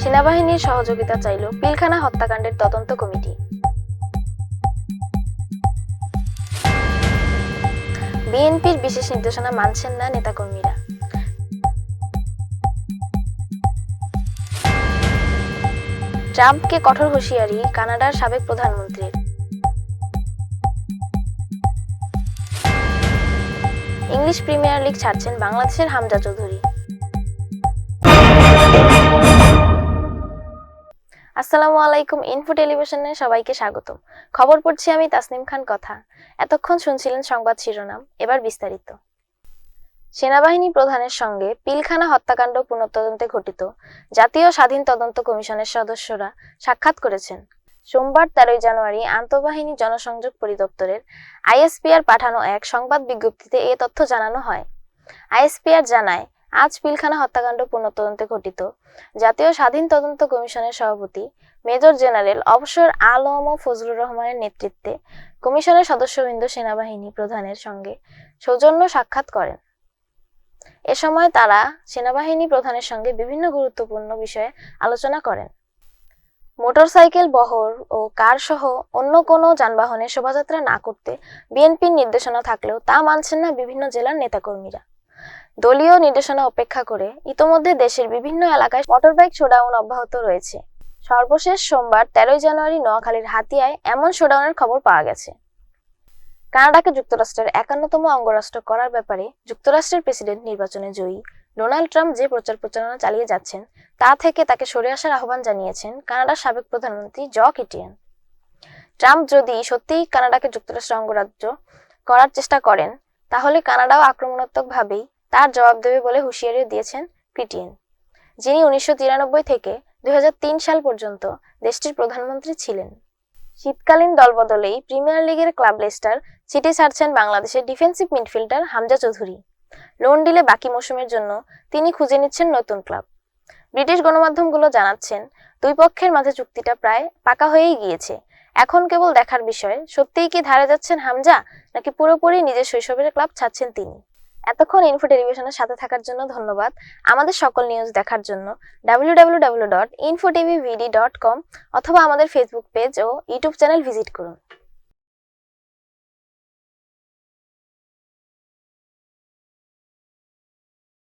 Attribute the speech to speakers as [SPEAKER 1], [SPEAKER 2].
[SPEAKER 1] সেনাবাহিনীর সহযোগিতা চাইল পিলখানা হত্যাকাণ্ডের তদন্ত কমিটি। বিএনপির বিশেষ নির্দেশনা মানছেন না নেতাকর্মীরা। ট্রাম্পকে কঠোর হুঁশিয়ারি কানাডার সাবেক প্রধানমন্ত্রীর। ইংলিশ প্রিমিয়ার লিগ ছাড়ছেন বাংলাদেশের হামজা চৌধুরী। আসসালামু আলাইকুম, ইনফো টেলিভিশনে সবাইকে স্বাগতম। খবর পড়ছি আমি তাসনিম খান। কথা এতক্ষণ শুনছিলেন সংবাদ শিরোনাম, এবার বিস্তারিত। সেনাবাহিনী প্রধানের সঙ্গে পিলখানা হত্যাকাণ্ড পুনঃতদন্তে ঘটিত জাতীয় স্বাধীন তদন্ত কমিশনের সদস্যরা সাক্ষাৎ করেছেন। সোমবার 13 জানুয়ারি আন্তঃবাহিনী জনসংযোগ পরিদপ্তরের আইএসপিআর পাঠানো এক সংবাদ বিজ্ঞপ্তিতে এ তথ্য জানানো হয়। আইএসপিআর জানায়, আজ পিলখানা হত্যাকাণ্ড পুনঃতদন্তে ঘটিত জাতীয় স্বাধীন তদন্ত কমিশনের সভাপতি মেজর জেনারেল অবসর আলম ফজলুর রহমানের নেতৃত্বে কমিশনের সদস্যবৃন্দ সেনাবাহিনী প্রধানের সঙ্গে সৌজন্য সাক্ষাৎ করেন। এ সময় তারা সেনাবাহিনী প্রধানের সঙ্গে বিভিন্ন গুরুত্বপূর্ণ বিষয়ে আলোচনা করেন। মোটরসাইকেল বহর ও কার সহ অন্য কোনো যানবাহনে শোভাযাত্রা না করতে বিএনপির নির্দেশনা থাকলেও তা মানছেন না বিভিন্ন জেলার নেতাকর্মীরা। দলীয় নির্দেশনা উপেক্ষা করে ইতোমধ্যে দেশের বিভিন্ন এলাকায় মোটরবাইক শোডাউন অব্যাহত রয়েছে। সর্বশেষ সোমবার 13 জানুয়ারি নোয়াখালীর হাতিয়ায় এমন শোডাউনের খবর পাওয়া গেছে। কানাডাকে যুক্তরাষ্ট্রের 51তম অঙ্গরাষ্ট্র করার ব্যাপারে যুক্তরাষ্ট্রের প্রেসিডেন্ট নির্বাচনে জয়ী ডোনাল্ড ট্রাম্প যে প্রচার প্রচারণা চালিয়ে যাচ্ছেন তা থেকে তাকে সরে আসার আহ্বান জানিয়েছেন কানাডার সাবেক প্রধানমন্ত্রী জক ইটিয়েন। ট্রাম্প যদি সত্যিই কানাডাকে যুক্তরাষ্ট্রের অঙ্গরাজ্য করার চেষ্টা করেন তাহলে কানাডাও আক্রমণাত্মকভাবেই তার জবাব দেবে বলে হুঁশিয়ারি দিয়েছেন ক্রিটিয়েন, যিনি 1993 থেকে 2003 সাল পর্যন্ত দেশটির প্রধানমন্ত্রী ছিলেন। শীতকালীন দলবদলেই প্রিমিয়ার লিগের ক্লাব লেস্টার সিটি ছাড়ছেন বাংলাদেশের defensive midfielder Hamza Chowdhury. Loan delay বাকি মৌসুমের জন্য তিনি খুঁজে নিচ্ছেন নতুন ক্লাব। ব্রিটিশ গণমাধ্যমগুলো জানাচ্ছেন, দুই পক্ষের মাঝে চুক্তিটা প্রায় পাকা হয়েই গিয়েছে। এখন কেবল দেখার বিষয়, সত্যিই কি ধারে যাচ্ছেন হামজা, নাকি পুরোপুরি নিজের শৈশবের ক্লাব ছাড়ছেন তিনি। এতক্ষণ ইনফো টেলিভিশনের সাথে থাকার জন্য ধন্যবাদ। আমাদের সকল নিউজ দেখার জন্য www.infotvvd.com অথবা আমাদের ফেসবুক পেজ ও ইউটিউব চ্যানেল ভিজিট করুন।